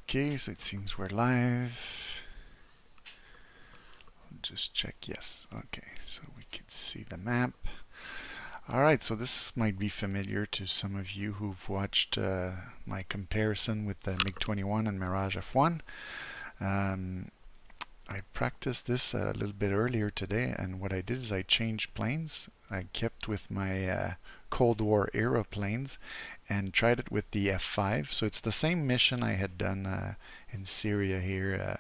Okay, so it seems we're live. Just check, yes. Okay, so we can see the map. Alright, so this might be familiar to some of you who've watched my comparison with the MiG-21 and Mirage F1. I practiced this a little bit earlier today, and what I did is I changed planes. I kept with my Cold War era planes and tried it with the F5. So it's the same mission I had done in Syria here,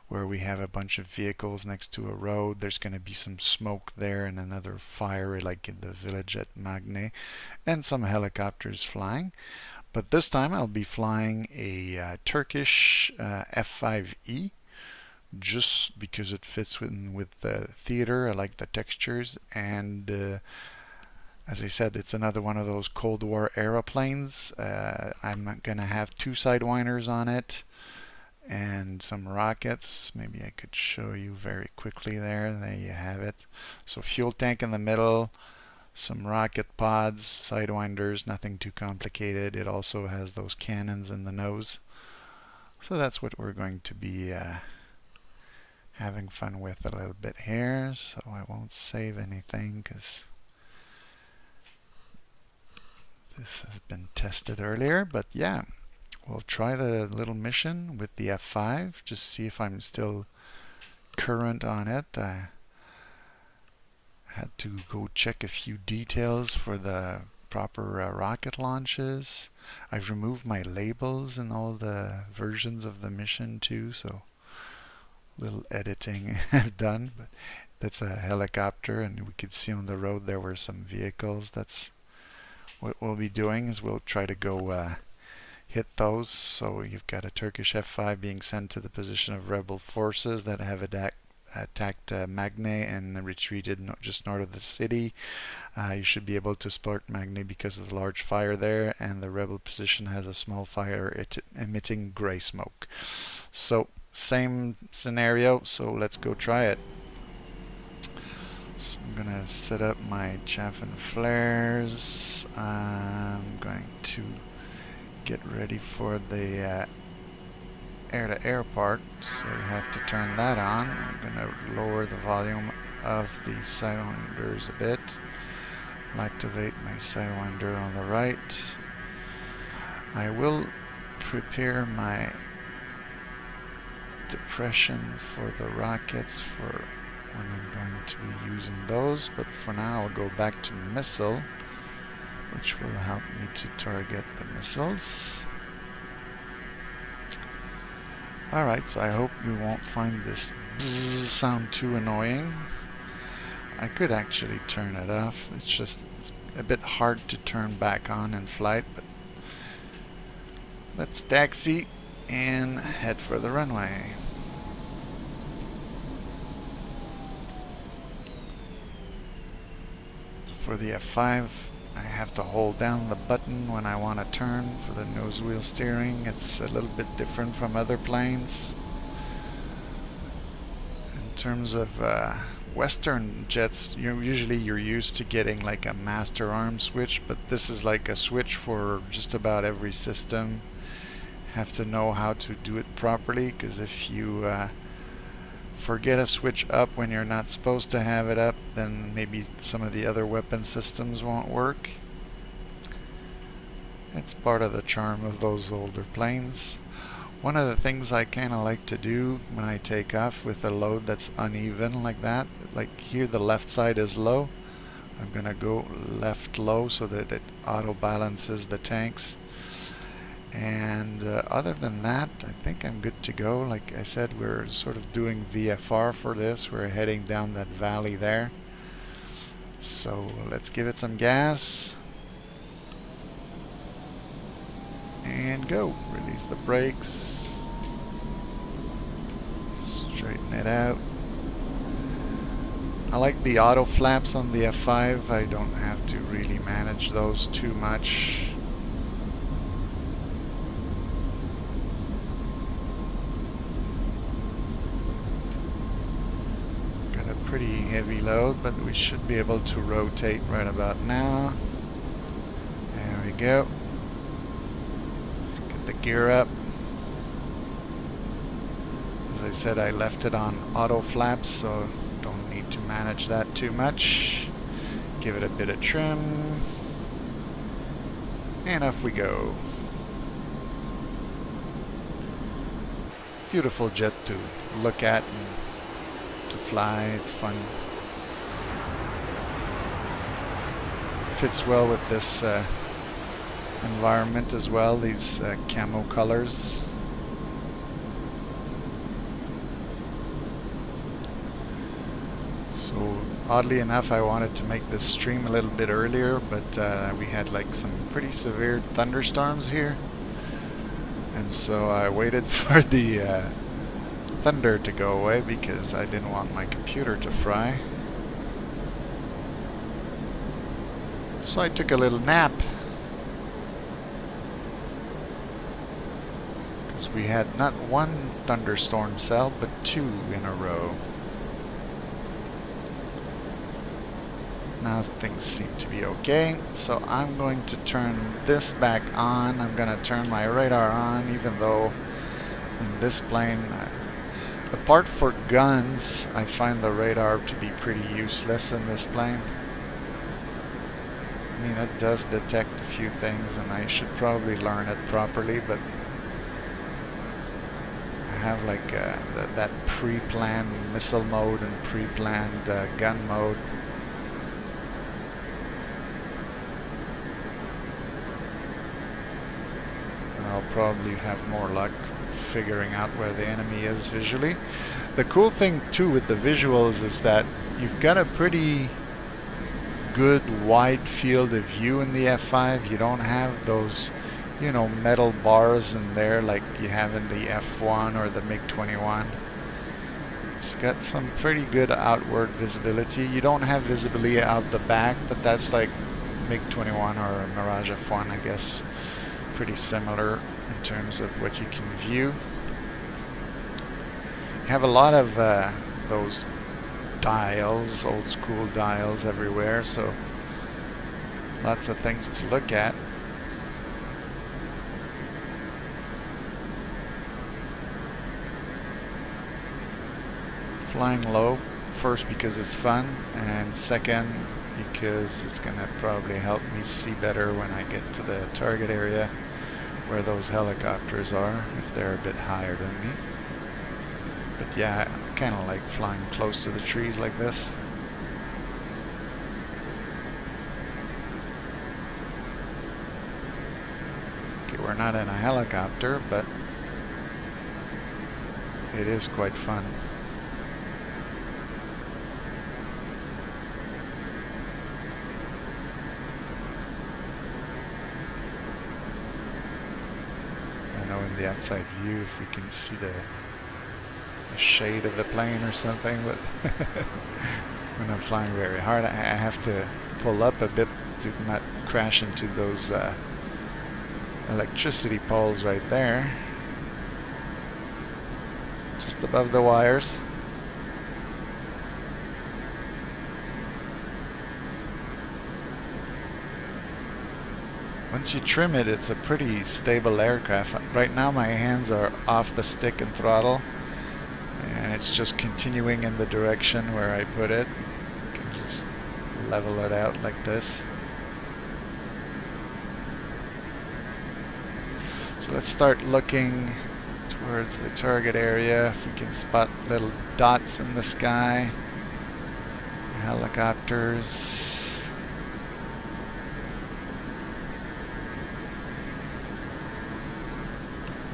where we have a bunch of vehicles next to a road. There's going to be some smoke there and another fire like in the village at Magne, and some helicopters flying. But this time I'll be flying a Turkish F5E, just because it fits with the theater. I like the textures, and as I said, it's another one of those Cold War aeroplanes. I'm going to have two sidewinders on it and some rockets. Maybe I could show you very quickly there. There you have it. So fuel tank in the middle, some rocket pods, sidewinders, nothing too complicated. It also has those cannons in the nose. So that's what we're going to be having fun with a little bit here. So I won't save anything because this has been tested earlier. But yeah, we'll try the little mission with the F5, just see if I'm still current on it. I had to go check a few details for the proper rocket launches. I've removed my labels in all the versions of the mission too, so little editing I've done. But that's a helicopter, and we could see on the road there were some vehicles. That's what we'll be doing, is we'll try to go hit those. So you've got a Turkish F5 being sent to the position of rebel forces that have attacked Magne and retreated just north of the city. You should be able to spot Magne because of the large fire there, and the rebel position has a small fire emitting gray smoke. So same scenario, so let's go try it. So I'm gonna set up my chaff and flares. I'm going to get ready for the air-to-air part, so we have to turn that on. I'm going to lower the volume of the sidewinders a bit. I'll activate my sidewinder on the right. I will prepare my depression for the rockets for when I'm going to be using those, but for now I'll go back to missile, which will help me to target the missiles. Alright, so I hope you won't find this bzzz sound too annoying. I could actually turn it off. It's a bit hard to turn back on in flight, but let's taxi and head for the runway. For the F5, I have to hold down the button when I want to turn for the nose wheel steering. It's a little bit different from other planes. In terms of Western jets, you're used to getting like a master arm switch, but this is like a switch for just about every system. Have to know how to do it properly, because if you forget a switch up when you're not supposed to have it up, then maybe some of the other weapon systems won't work. It's part of the charm of those older planes. One of the things I kind of like to do when I take off with a load that's uneven like that, like here the left side is low, I'm gonna go left low so that it auto balances the tanks. And other than that, I think I'm good to go. Like I said, we're sort of doing VFR for this. We're heading down that valley there. So let's give it some gas. And go. Release the brakes. Straighten it out. I like the auto flaps on the F5. I don't have to really manage those too much. Pretty heavy load, but we should be able to rotate right about now. There we go. Get the gear up. As I said, I left it on auto flaps, so don't need to manage that too much. Give it a bit of trim, and off we go. Beautiful jet to look at and to fly. It's fun. Fits well with this environment as well, these camo colors. So oddly enough, I wanted to make this stream a little bit earlier, but we had like some pretty severe thunderstorms here, and so I waited for the thunder to go away because I didn't want my computer to fry. So I took a little nap, because we had not one thunderstorm cell but 2 in a row. Now things seem to be okay, so I'm going to turn this back on. I'm going to turn my radar on, even though in this plane, apart for guns, I find the radar to be pretty useless in this plane. I mean, it does detect a few things, and I should probably learn it properly, but I have like that pre-planned missile mode and pre-planned gun mode. I'll probably have more luck figuring out where the enemy is visually. The cool thing too with the visuals is that you've got a pretty good wide field of view in the F5. You don't have those, you know, metal bars in there like you have in the F1 or the MiG-21. It's got some pretty good outward visibility. You don't have visibility out the back, but that's like MiG-21 or Mirage F1, I guess. Pretty similar in terms of what you can view. You have a lot of those dials, old school dials everywhere, so lots of things to look at. Flying low, first because it's fun, and second because it's going to probably help me see better when I get to the target area where those helicopters are, if they're a bit higher than me. But yeah, I kind of like flying close to the trees like this. Okay, we're not in a helicopter, but it is quite fun. In the outside view, if we can see the shade of the plane or something, but when I'm flying very hard, I have to pull up a bit to not crash into those electricity poles right there, just above the wires. Once you trim it, it's a pretty stable aircraft. Right now my hands are off the stick and throttle, and it's just continuing in the direction where I put it. I can just level it out like this. So let's start looking towards the target area. If we can spot little dots in the sky, helicopters.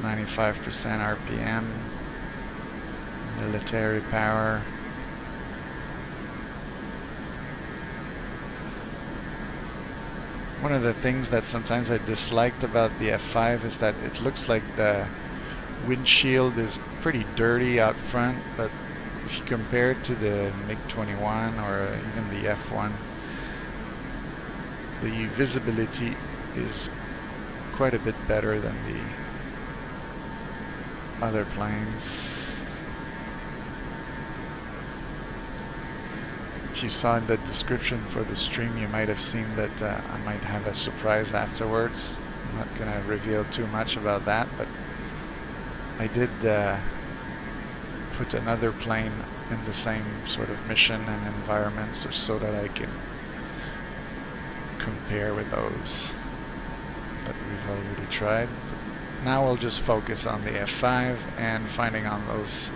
95% RPM, military power. One of the things that sometimes I disliked about the F5 is that it looks like the windshield is pretty dirty out front, but if you compare it to the MiG-21 or even the F1, the visibility is quite a bit better than the other planes. If you saw in the description for the stream, you might have seen that I might have a surprise afterwards. I'm not going to reveal too much about that, but I did put another plane in the same sort of mission and environment so that I can compare with those that we've already tried. But now we'll just focus on the F5 and finding on those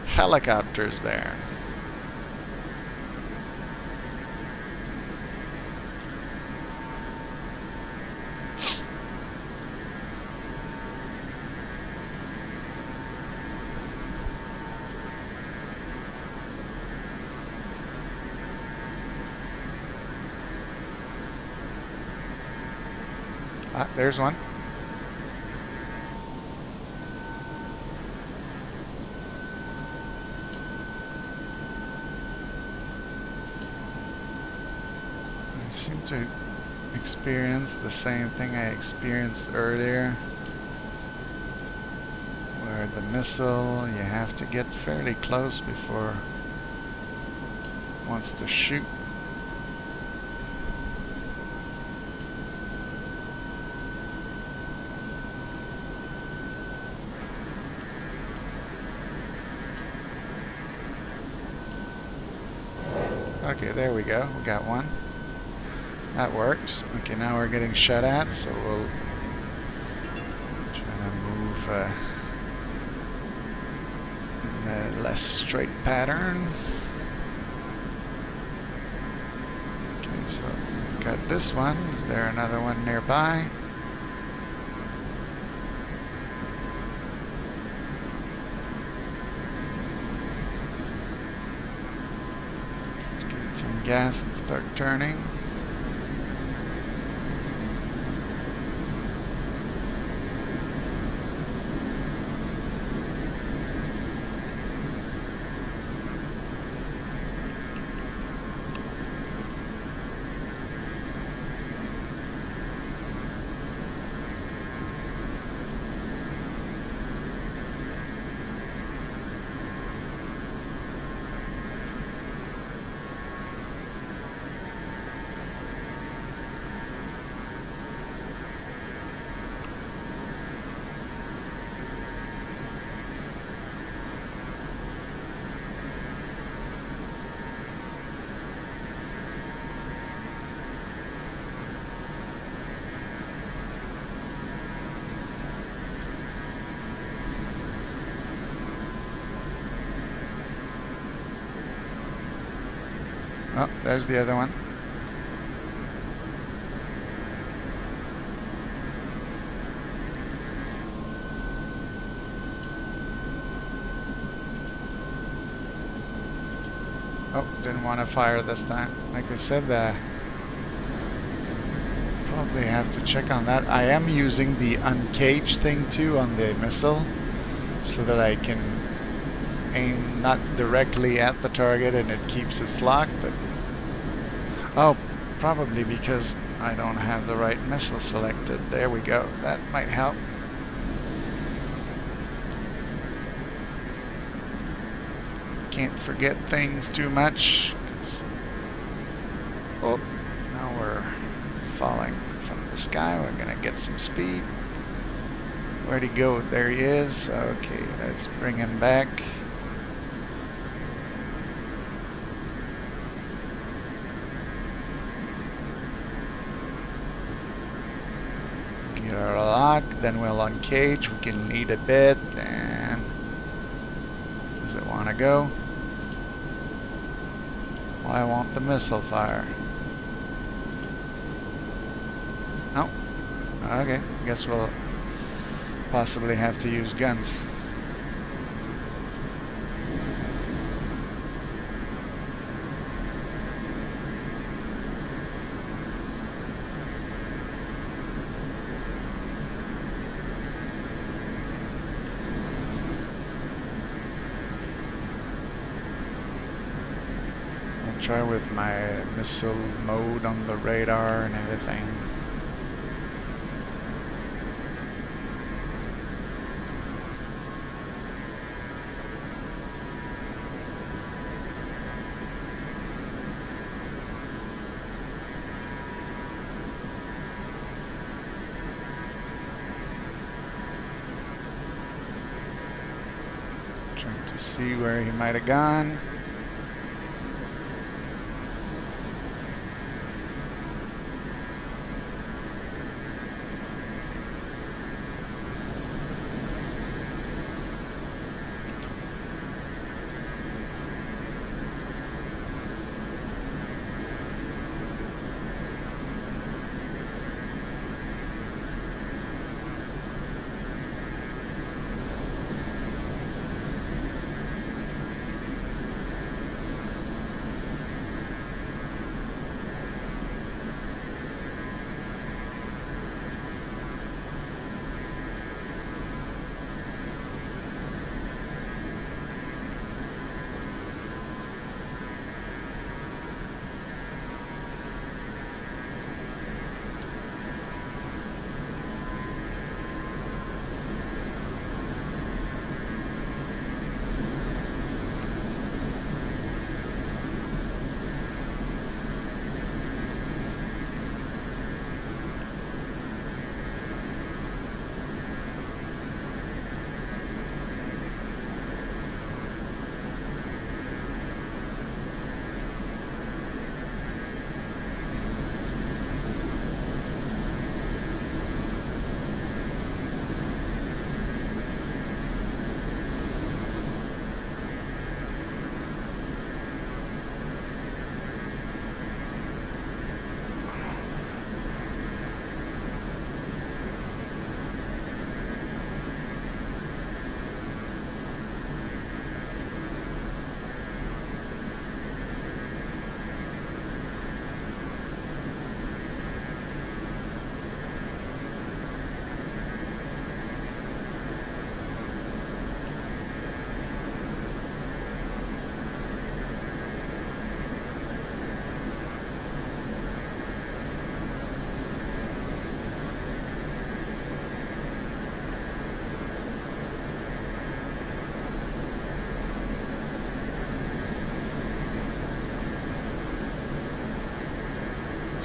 helicopters there. Ah, there's one. I seem to experience the same thing I experienced earlier, where the missile, you have to get fairly close before it wants to shoot. Okay, there we go. We got one. That worked. Okay, now we're getting shot at, so we'll try to move in the less straight pattern. Okay, so got this one. Is there another one nearby? Some gas and start turning. Oh, there's the other one. Oh, didn't want to fire this time. Like I said, probably have to check on that. I am using the uncage thing too on the missile, so that I can aim not directly at the target and it keeps its lock, but oh, probably because I don't have the right missile selected. There we go. That might help. Can't forget things too much. Oh, now we're falling from the sky. We're gonna get some speed. Where'd he go? There he is. Okay, let's bring him back. Get our lock, then we'll uncage. We can lead a bit, and does it want to go? Why won't the missile fire? No. Okay, guess we'll possibly have to use guns. Try with my missile mode on the radar and everything. Trying to see where he might have gone.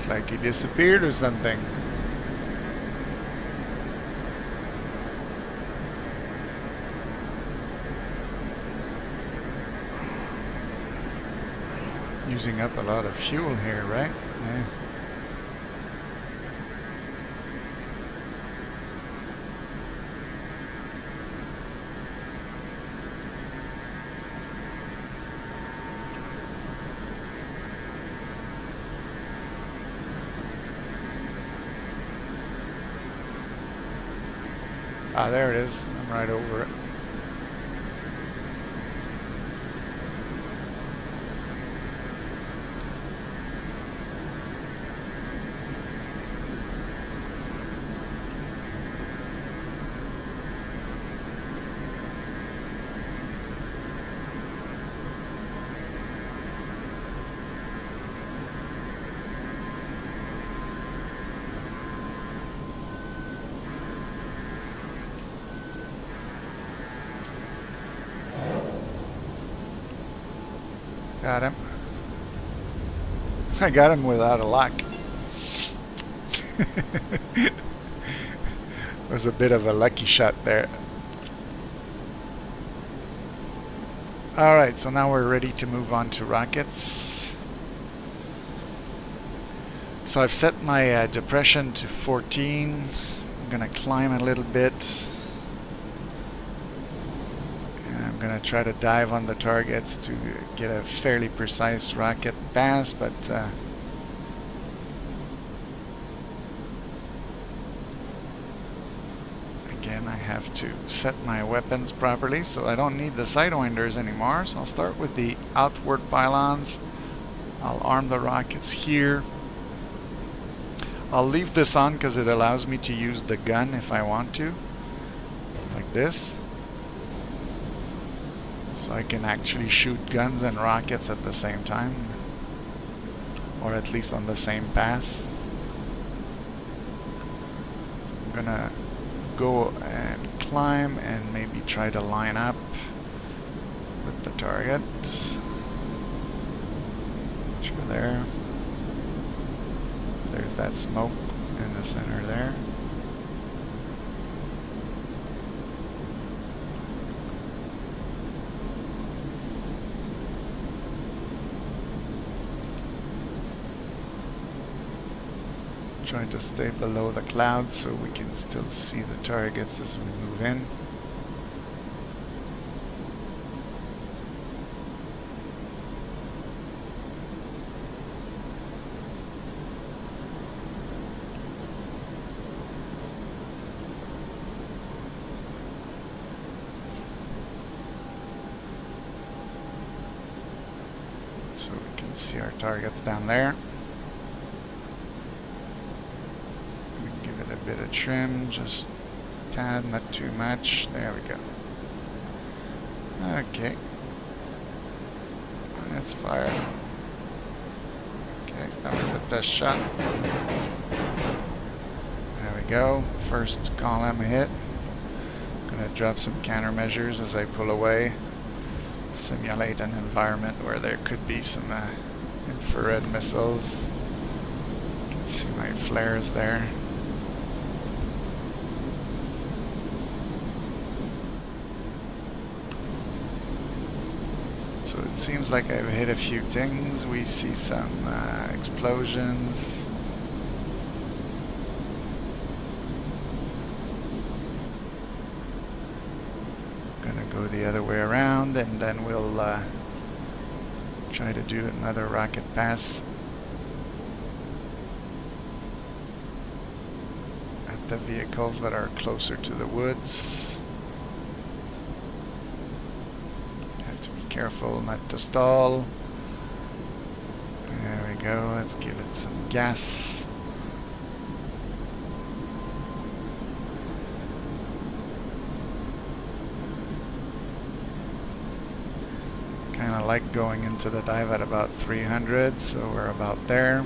Like he disappeared or something. Using up a lot of fuel here, right? Yeah. Ah, there it is. I'm right over it. Got him. I got him without a lock. It was a bit of a lucky shot there. Alright, so now we're ready to move on to rockets. So I've set my depression to 14. I'm gonna climb a little bit. I'm going to try to dive on the targets to get a fairly precise rocket pass, but again I have to set my weapons properly, so I don't need the sidewinders anymore. So I'll start with the outward pylons. I'll arm the rockets here. I'll leave this on because it allows me to use the gun if I want to, like this. So I can actually shoot guns and rockets at the same time, or at least on the same pass. So I'm gonna go and climb and maybe try to line up with the target. Sure, there. There's that smoke in the center there. Trying to stay below the clouds so we can still see the targets as we move in. So we can see our targets down there. We can give it a bit of trim, just a tad, not too much. There we go. Okay. Let's fire. Okay, that was a test shot. There we go. First column hit. Gonna drop some countermeasures as I pull away. Simulate an environment where there could be some infrared missiles. You can see my flares there. So it seems like I've hit a few things. We see some explosions. Go the other way around, and then we'll try to do another rocket pass at the vehicles that are closer to the woods. Have to be careful not to stall. There we go. Let's give it some gas. Kind of like going into the dive at about 300, so we're about there.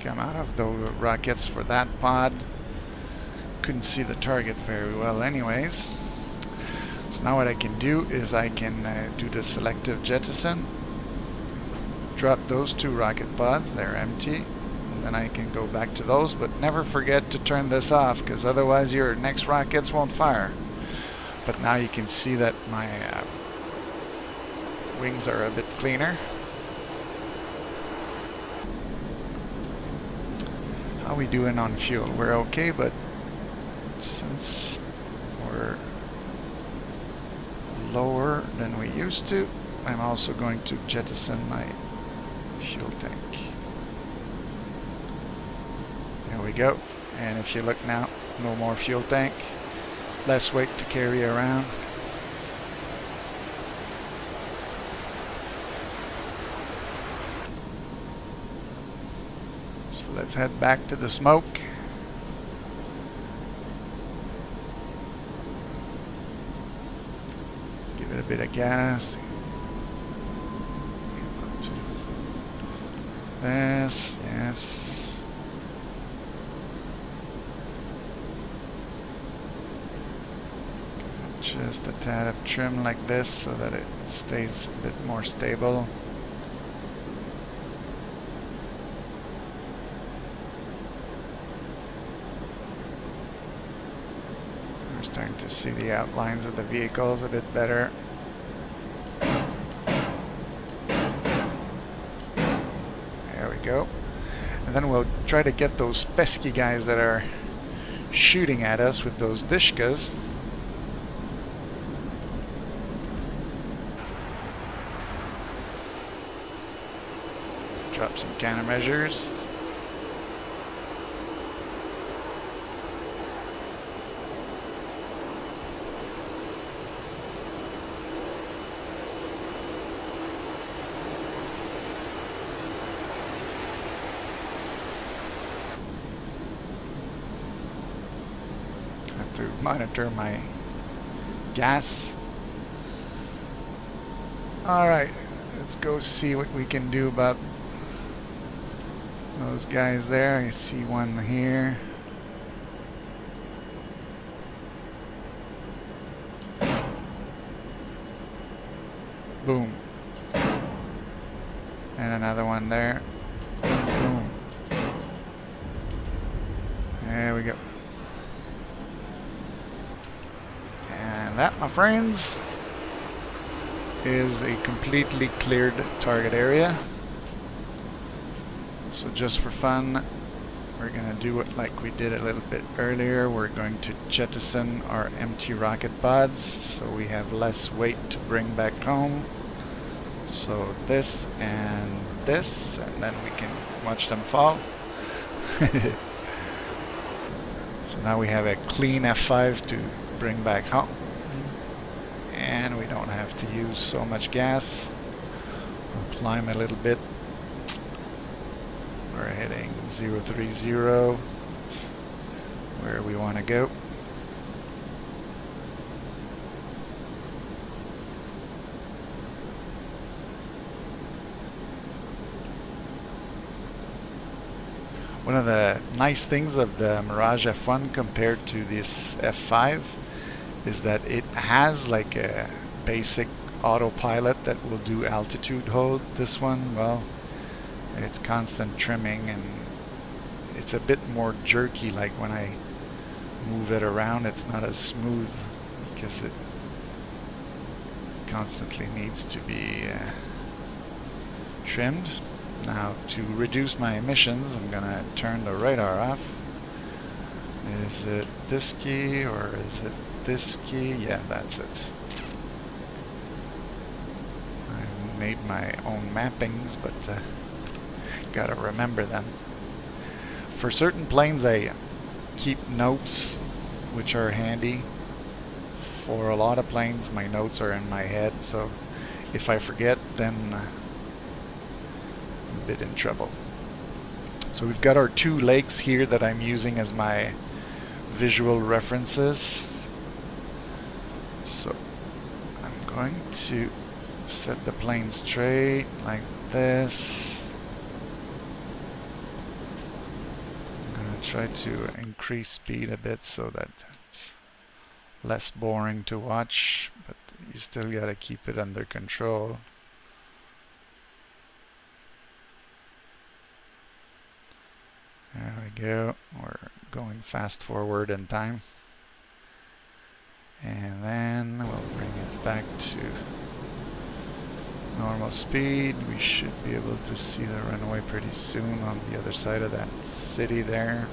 Come out of the rockets for that pod. Couldn't see the target very well anyways. So now what I can do is I can do the selective jettison, drop those two rocket pods, they're empty, and then I can go back to those, but never forget to turn this off, because otherwise your next rockets won't fire. But now you can see that my wings are a bit cleaner. How we doing on fuel? We're okay, but since we're lower than we used to, I'm also going to jettison my fuel tank. There we go. And if you look now, no more fuel tank, less weight to carry around. So let's head back to the smoke. A bit of gas. This, yes. Just a tad of trim like this so that it stays a bit more stable. We're starting to see the outlines of the vehicles a bit better. Go. And then we'll try to get those pesky guys that are shooting at us with those dishkas. Drop some countermeasures. To monitor my gas. Alright, let's go see what we can do about those guys there. I see one here. Boom. And another one there. Boom. There we go. And that, my friends, is a completely cleared target area. So just for fun, we're going to do it like we did a little bit earlier. We're going to jettison our empty rocket pods so we have less weight to bring back home. So this and this, and then we can watch them fall. So now we have a clean F5 to bring back home. And we don't have to use so much gas. We'll climb a little bit. We're heading 030. That's where we want to go. One of the nice things of the Mirage F1 compared to this F5 is that it has like a basic autopilot that will do altitude hold. This one, well, it's constant trimming and it's a bit more jerky. Like when I move it around, it's not as smooth because it constantly needs to be trimmed. Now, to reduce my emissions, I'm gonna turn the radar off. Is it this key or is it this key? Yeah, that's it. I've made my own mappings, but gotta remember them. For certain planes, I keep notes, which are handy. For a lot of planes, my notes are in my head, so if I forget, then I'm a bit in trouble. So we've got our two lakes here that I'm using as my visual references. So I'm going to set the plane straight like this. I'm going to try to increase speed a bit so that it's less boring to watch, but you still got to keep it under control. There we go. We're going fast forward in time. And then we'll bring it back to normal speed. We should be able to see the runway pretty soon on the other side of that city there.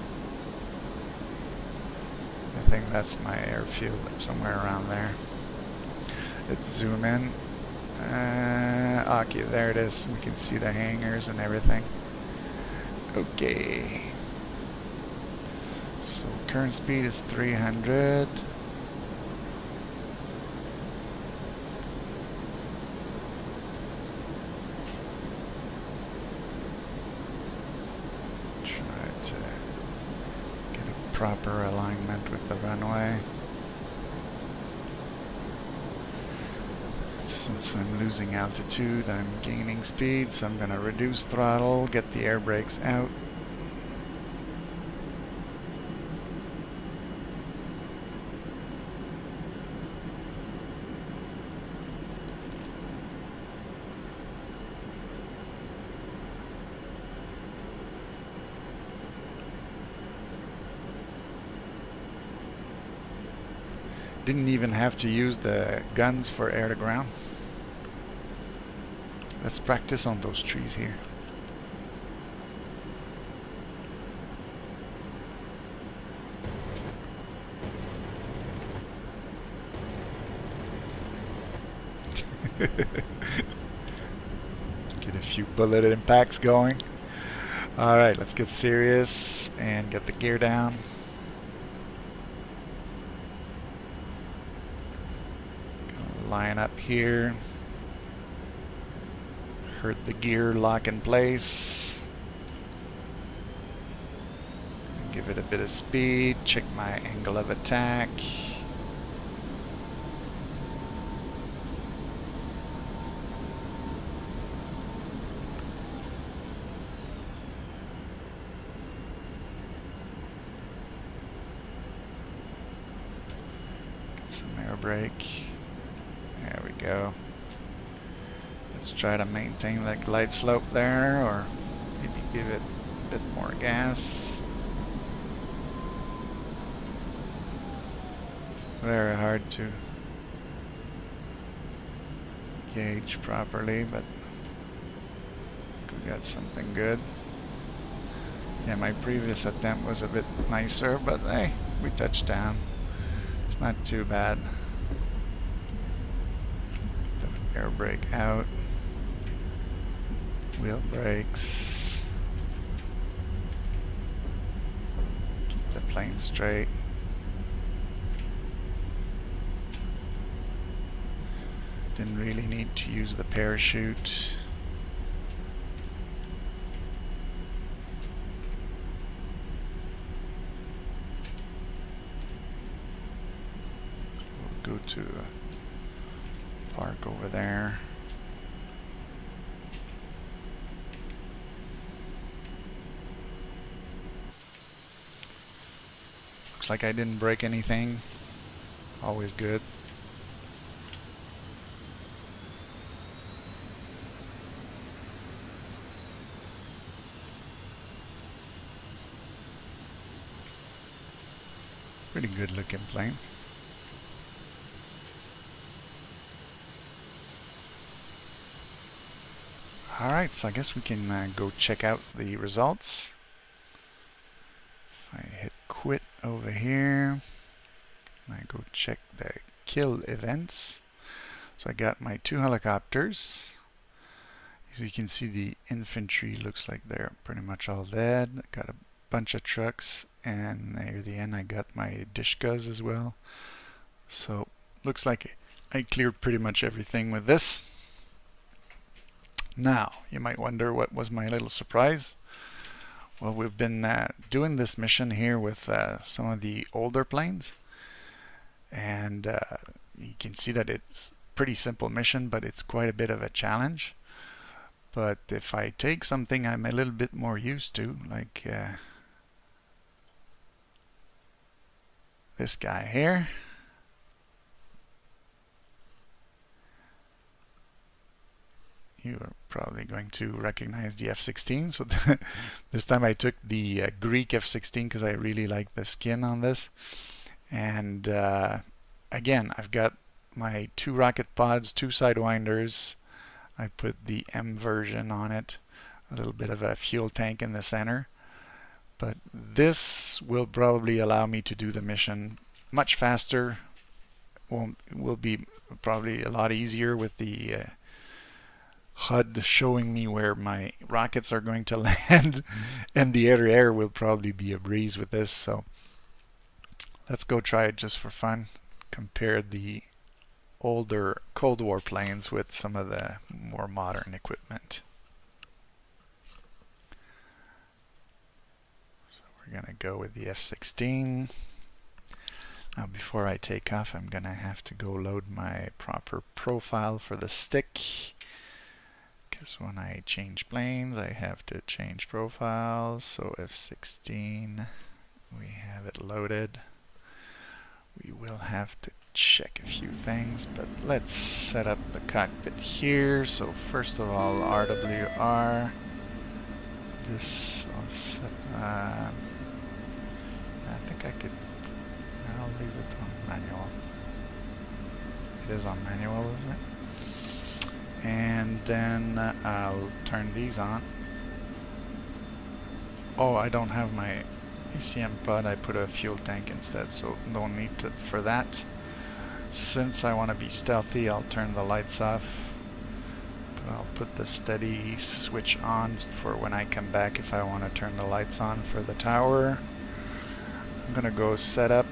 I think that's my airfield, somewhere around there. Let's zoom in. Okay, there it is. We can see the hangars and everything. Okay. So current speed is 300. Proper alignment with the runway. Since I'm losing altitude, I'm gaining speed, so I'm going to reduce throttle, get the air brakes out. Didn't even have to use the guns for air to ground. Let's practice on those trees here. Get a few bullet impacts going. Alright, let's get serious and get the gear down. Line up here. Heard the gear lock in place. Give it a bit of speed. Check my angle of attack. Get some air brake. There we go. Let's try to maintain that glide slope there, or maybe give it a bit more gas. Very hard to gauge properly, but we got something good. Yeah, my previous attempt was a bit nicer, but hey, we touched down. It's not too bad. The air brake out. Wheel brakes. Keep the plane straight. Didn't really need to use the parachute. We'll go to a park over there. Looks like I didn't break anything. Always good. Pretty good looking plane. Alright, so I guess we can go check out the results. If I hit quit over here, I go check the kill events. So I got my 2 helicopters. As you can see, the infantry looks like they're pretty much all dead. Got a bunch of trucks, and near the end I got my Dishkas as well. So looks like I cleared pretty much everything with this. Now you might wonder what was my little surprise. Well, we've been doing this mission here with some of the older planes, and you can see that it's a pretty simple mission, but it's quite a bit of a challenge. But if I take something I'm a little bit more used to, like this guy here, you are probably going to recognize the F-16. So this time I took the Greek F-16 because I really like the skin on this. And again, I've got my 2 rocket pods, 2 sidewinders. I put the M version on it, a little bit of a fuel tank in the center. But this will probably allow me to do the mission much faster. Will be probably a lot easier with the HUD showing me where my rockets are going to land, and the air-to-air will probably be a breeze with this. So let's go try it just for fun. Compare the older Cold War planes with some of the more modern equipment. So we're gonna go with the F-16. Now before I take off, I'm gonna have to go load my proper profile for the stick, because when I change planes I have to change profiles. So F-16, we have it loaded. We will have to check a few things, but let's set up the cockpit here. So first of all, RWR, this I'll set, I think I'll leave it on manual. It is on manual, isn't it? And then I'll turn these on. Oh, I don't have my ECM pod. I put a fuel tank instead, so no need for that. Since I want to be stealthy, I'll turn the lights off, but I'll put the steady switch on for when I come back if I want to turn the lights on for the tower. I'm gonna go set up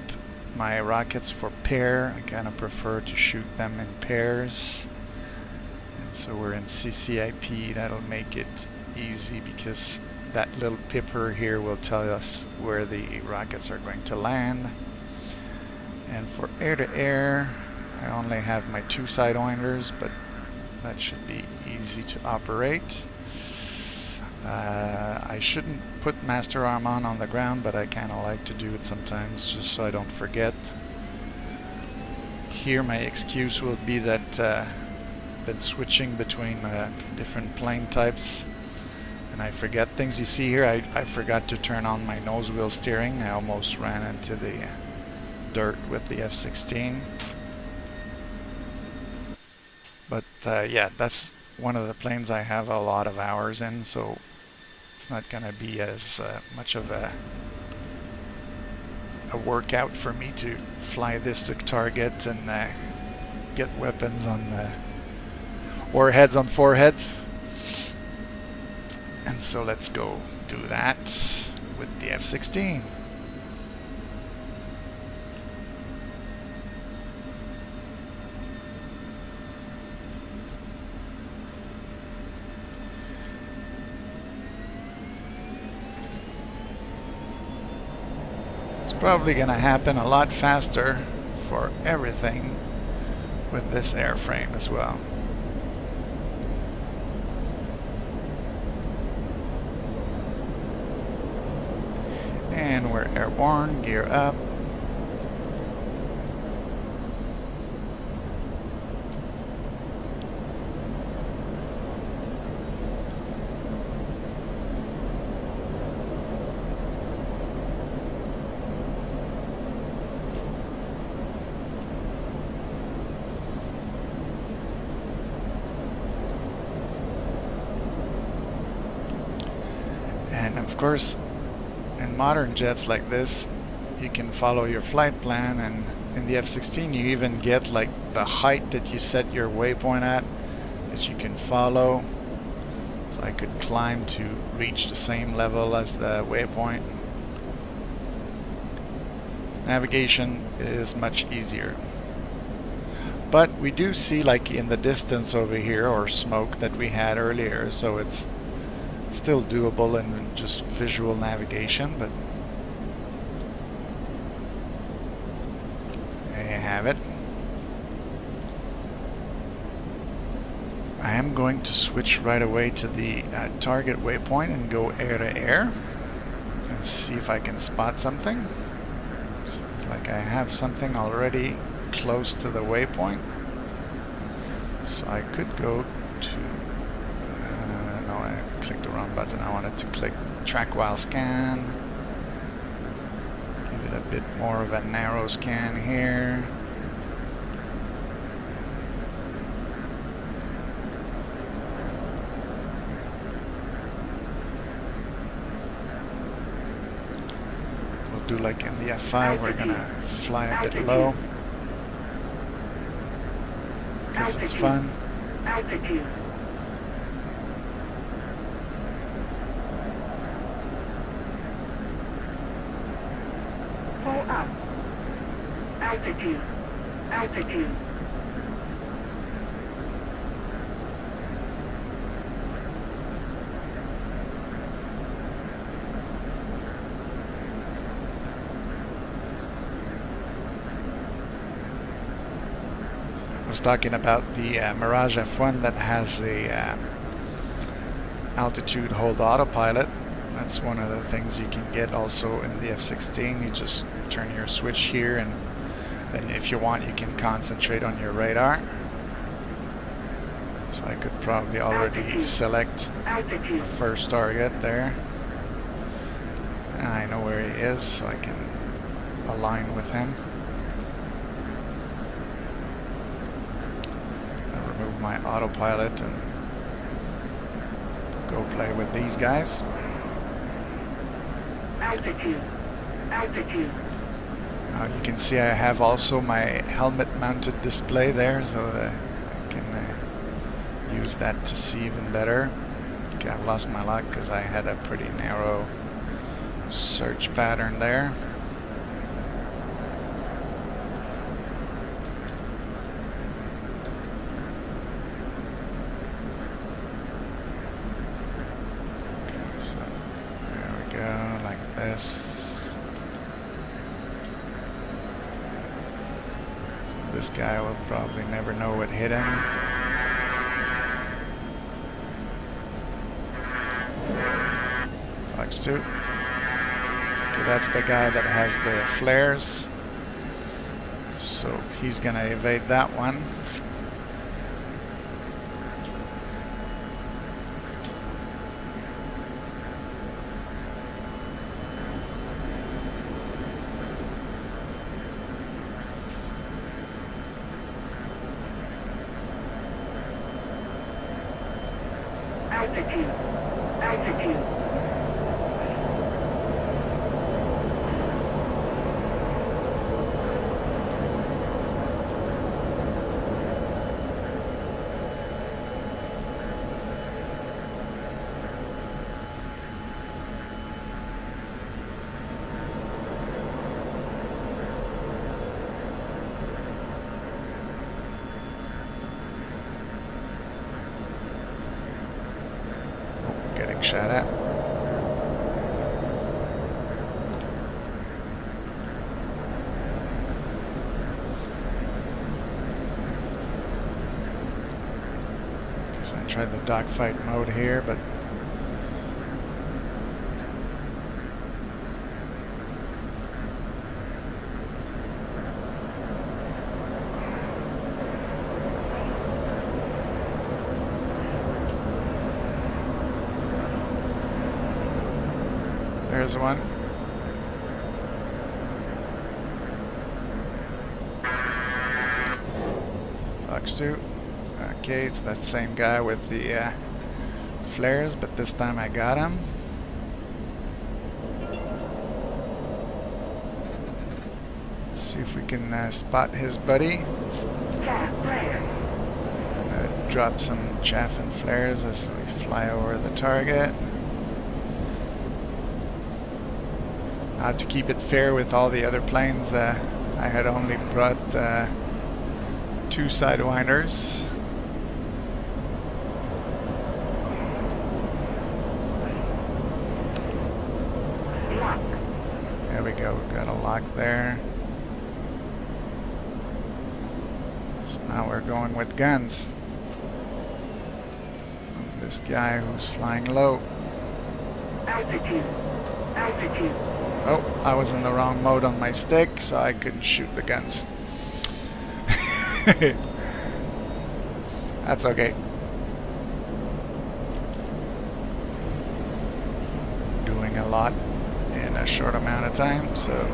my rockets for pair. I kind of prefer to shoot them in pairs, and so we're in CCIP. That'll make it easy because that little pipper here will tell us where the rockets are going to land. And for air-to-air, I only have my 2 sidewinders, but that should be easy to operate. I shouldn't put master arm on the ground, but I kind of like to do it sometimes just so I don't forget. Here my excuse will be that been switching between different plane types, and I forget things. You see here, I forgot to turn on my nose wheel steering. I almost ran into the dirt with the F-16. But yeah, that's one of the planes I have a lot of hours in, so it's not going to be as much of a workout for me to fly this to target and get weapons on the warheads on foreheads. And so let's go do that with the F-16. Probably going to happen a lot faster for everything with this airframe as well. And we're airborne, gear up. And of course, in modern jets like this, you can follow your flight plan, and in the F-16 you even get like the height that you set your waypoint at that you can follow. So I could climb to reach the same level as the waypoint. Navigation is much easier. But we do see, like in the distance over here, or smoke that we had earlier, so it's still doable in just visual navigation. But there you have it. I am going to switch right away to the target waypoint and go air to air and see if I can spot something. Seems like I have something already close to the waypoint, so I could go to no, I clicked the wrong button. I wanted to click track while scan, give it a bit more of a narrow scan here. We'll do like in the F5, we're gonna fly a bit low because it's fun. Altitude. Pull up. Altitude. Altitude. I was talking about the Mirage F1 that has the altitude hold autopilot. That's one of the things you can get also in the F-16. You just turn your switch here, and then if you want you can concentrate on your radar. So I could probably already select the first target there. And I know where he is, so I can align with him. Remove my autopilot and go play with these guys. Altitude. Altitude. Now you can see I have also my helmet mounted display there, so that I can use that to see even better. Okay, I've lost my luck because I had a pretty narrow search pattern there. So there we go, like this. This guy will probably never know what hit him. Fox 2. Okay, that's the guy that has the flares. So he's gonna evade that one. Altitude. Altitude. Getting shot at. So I tried the dogfight mode here, but there's one. Fox 2. Okay, it's that same guy with the flares, but this time I got him. Let's see if we can spot his buddy. Drop some chaff and flares as we fly over the target. To keep it fair with all the other planes, I had only brought 2 sidewinders. There we go, we've got a lock there. So now we're going with guns. And this guy who's flying low. Altitude. Altitude. Oh, I was in the wrong mode on my stick, so I couldn't shoot the guns. That's okay. Doing a lot in a short amount of time, so...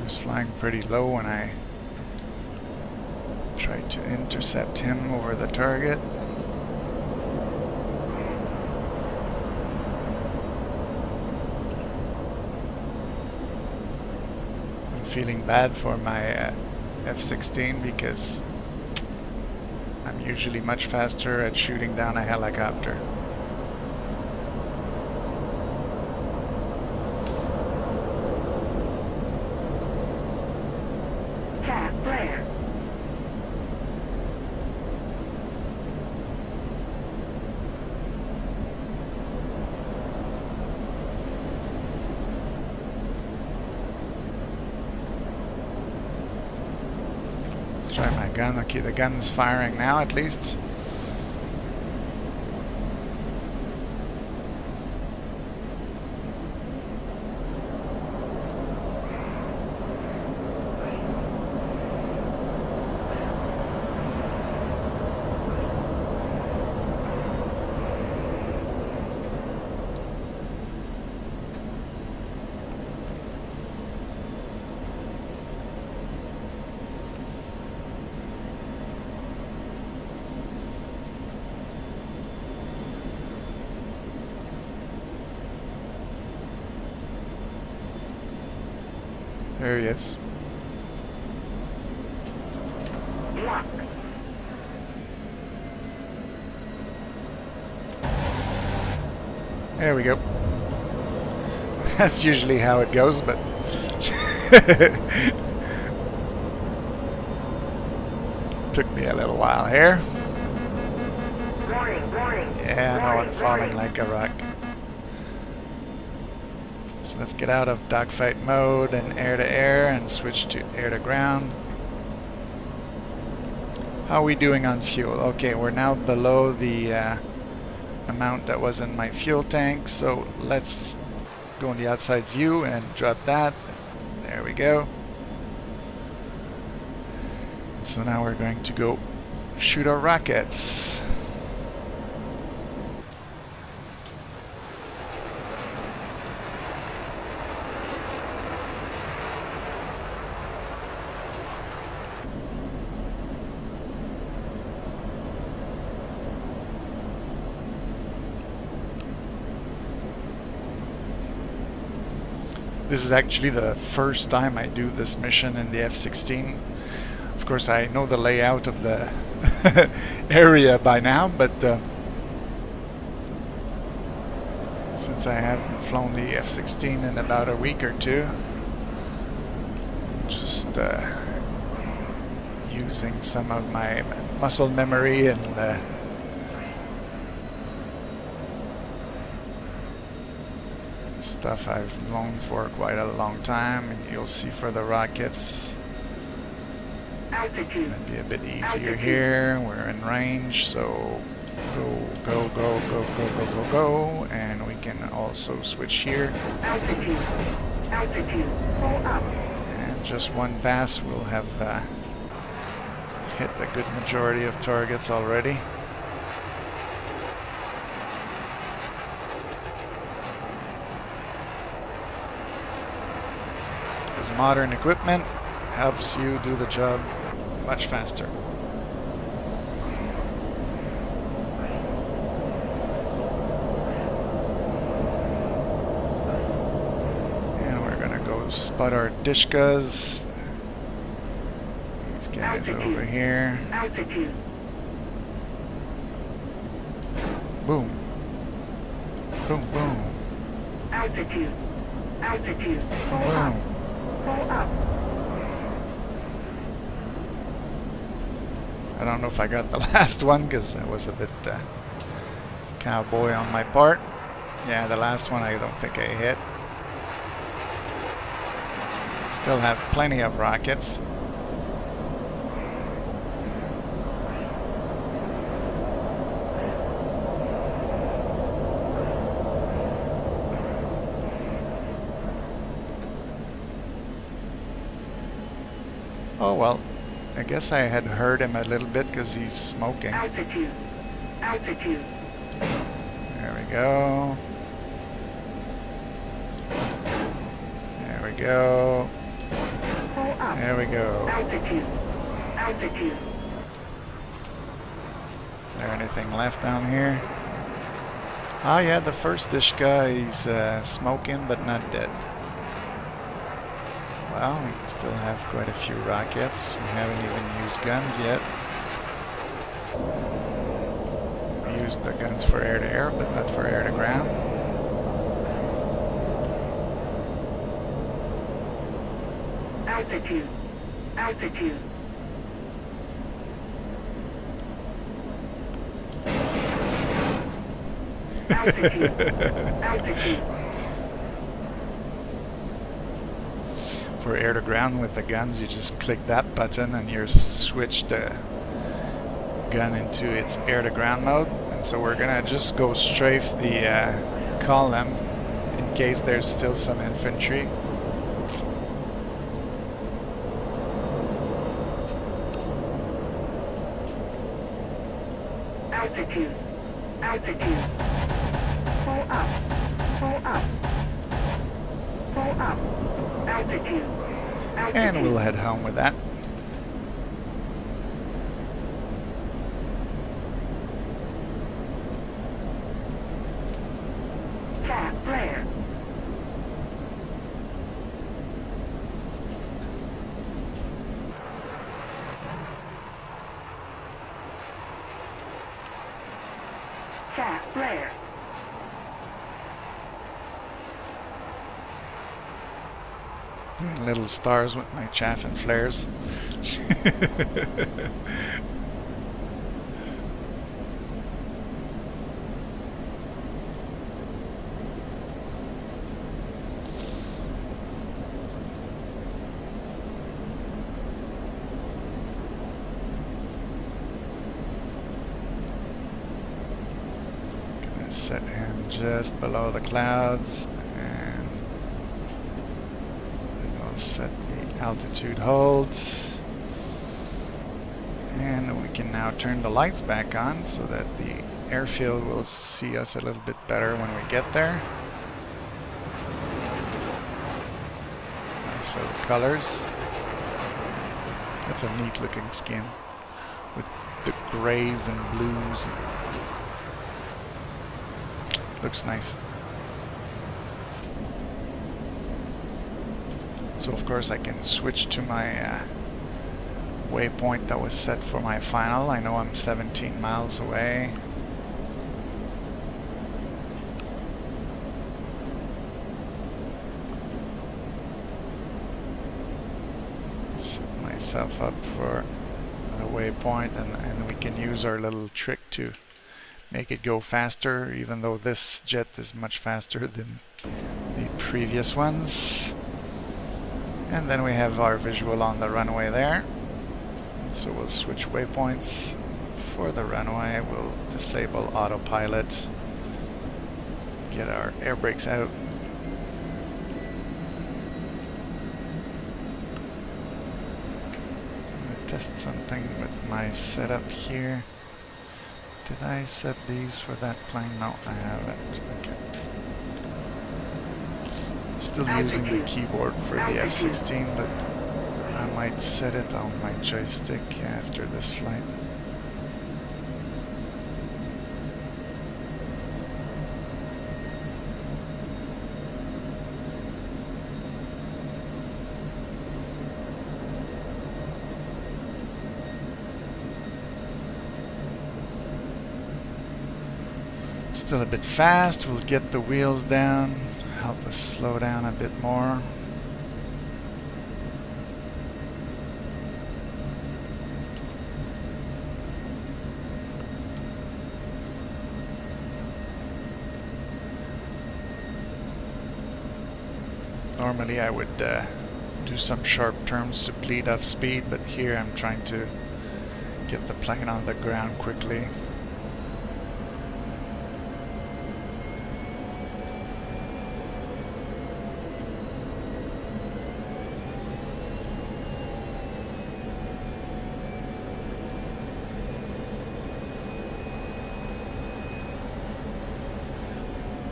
was flying pretty low when I tried to intercept him over the target. I'm feeling bad for my F-16 because I'm usually much faster at shooting down a helicopter. Try my gun. Okay, the gun is firing now at least. There he is. There we go. That's usually how it goes, but took me a little while here. Yeah, no, I'm falling like a rock. So let's get out of dogfight mode and air to air and switch to air to ground. How are we doing on fuel? Okay, we're now below the amount that was in my fuel tank, so let's go on the outside view and drop that. There we go. So now we're going to go shoot our rockets. This is actually the first time I do this mission in the F-16. Of course, I know the layout of the area by now, but since I haven't flown the F-16 in about a week or two, just using some of my muscle memory and stuff I've known for quite a long time. And you'll see for the rockets, it's going to be a bit easier here. We're in range, so go, go, and we can also switch here. Altitude. Pull up. And just one pass, we'll have hit a good majority of targets already. Because modern equipment helps you do the job much faster. And we're gonna go spot our Dishkas. These guys over here. Altitude. Boom. Boom, boom. Altitude. Pull up. Boom. Pull up. I don't know if I got the last one because that was a bit cowboy on my part. Yeah, the last one I don't think I hit. Still have plenty of rockets. Oh well. I guess I had heard him a little bit because he's smoking. Altitude. There we go. There we go. Pull up. There we go. Altitude. Is there anything left down here? Oh yeah, the first dish guy, he's smoking but not dead. Well, we still have quite a few rockets. We haven't even used guns yet. We used the guns for air-to-air, but not for air-to-ground. Altitude. For air-to-ground with the guns, you just click that button and you switch the gun into its air-to-ground mode. And so we're gonna just go strafe the column in case there's still some infantry. Altitude. Pull up. Altitude. And we'll head home with that. Chaff flare. Chaff flare. Doing little stars with my chaff and flares. Set him just below the clouds, and then we'll set the altitude holds. And we can now turn the lights back on so that the airfield will see us a little bit better when we get there. Nice little colors. That's a neat looking skin with the grays and blues. Looks nice. So of course I can switch to my waypoint that was set for my final. I know I'm 17 miles away. Set myself up for the waypoint, and we can use our little trick to make it go faster, even though this jet is much faster than the previous ones. And then we have our visual on the runway there. So we'll switch waypoints. For the runway, we'll disable autopilot, get our air brakes out. I'm going to test something with my setup here. Did I set these for that plane? No, I haven't. Okay. I'm still using the keyboard for the F-16, but I might set it on my joystick after this flight. Still a bit fast. We'll get the wheels down, help us slow down a bit more. Normally I would do some sharp turns to bleed off speed, but here I'm trying to get the plane on the ground quickly.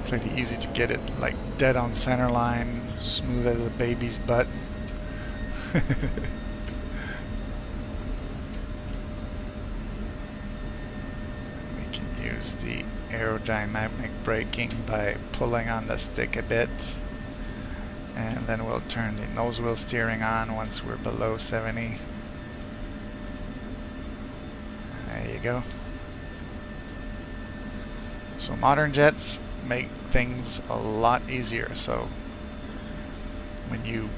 Pretty easy to get it like dead on center line, smooth as a baby's butt. We can use the aerodynamic braking by pulling on the stick a bit, and then we'll turn the nose wheel steering on once we're below 70. There you go. So modern jets make things a lot easier. So when you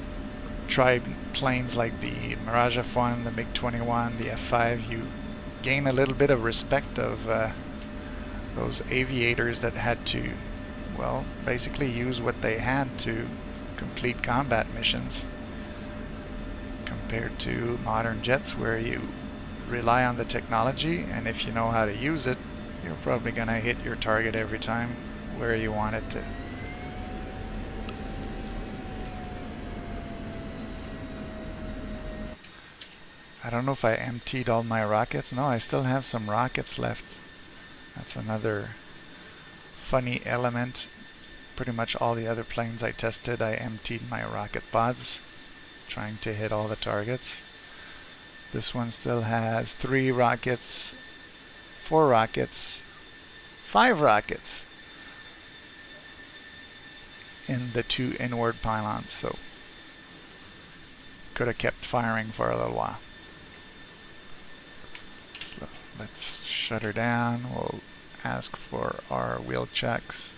try planes like the Mirage F1, the MiG-21, the F5, you gain a little bit of respect of those aviators that had to, well, basically use what they had to complete combat missions, compared to modern jets where you rely on the technology, and if you know how to use it, you're probably going to hit your target every time where you want it to. I don't know if I emptied all my rockets. No, I still have some rockets left. That's another funny element. Pretty much all the other planes I tested, I emptied my rocket pods, trying to hit all the targets. This one still has 3 rockets, 4 rockets, 5 rockets in the 2 inward pylons, so could have kept firing for a little while. So let's shut her down. We'll ask for our wheel checks.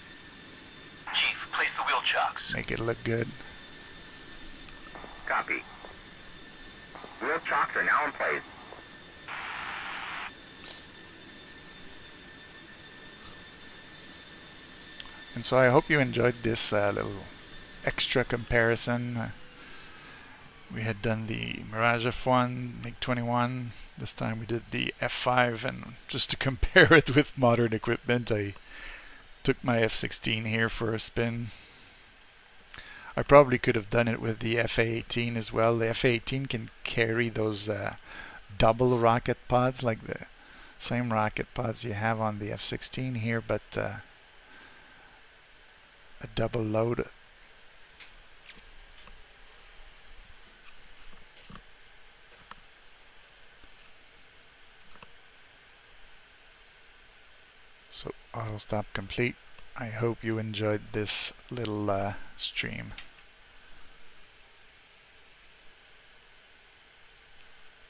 Chief, place the wheel chocks. Make it look good. Copy. Wheel chocks are now in place. And so I hope you enjoyed this little extra comparison. We had done the Mirage F1, MiG-21. This time we did the F5, and just to compare it with modern equipment, I Took my F-16 here for a spin. I probably could have done it with the FA-18 as well. The FA-18 can carry those double rocket pods, like the same rocket pods you have on the F-16 here, but a double load. So auto stop complete. I hope you enjoyed this little stream.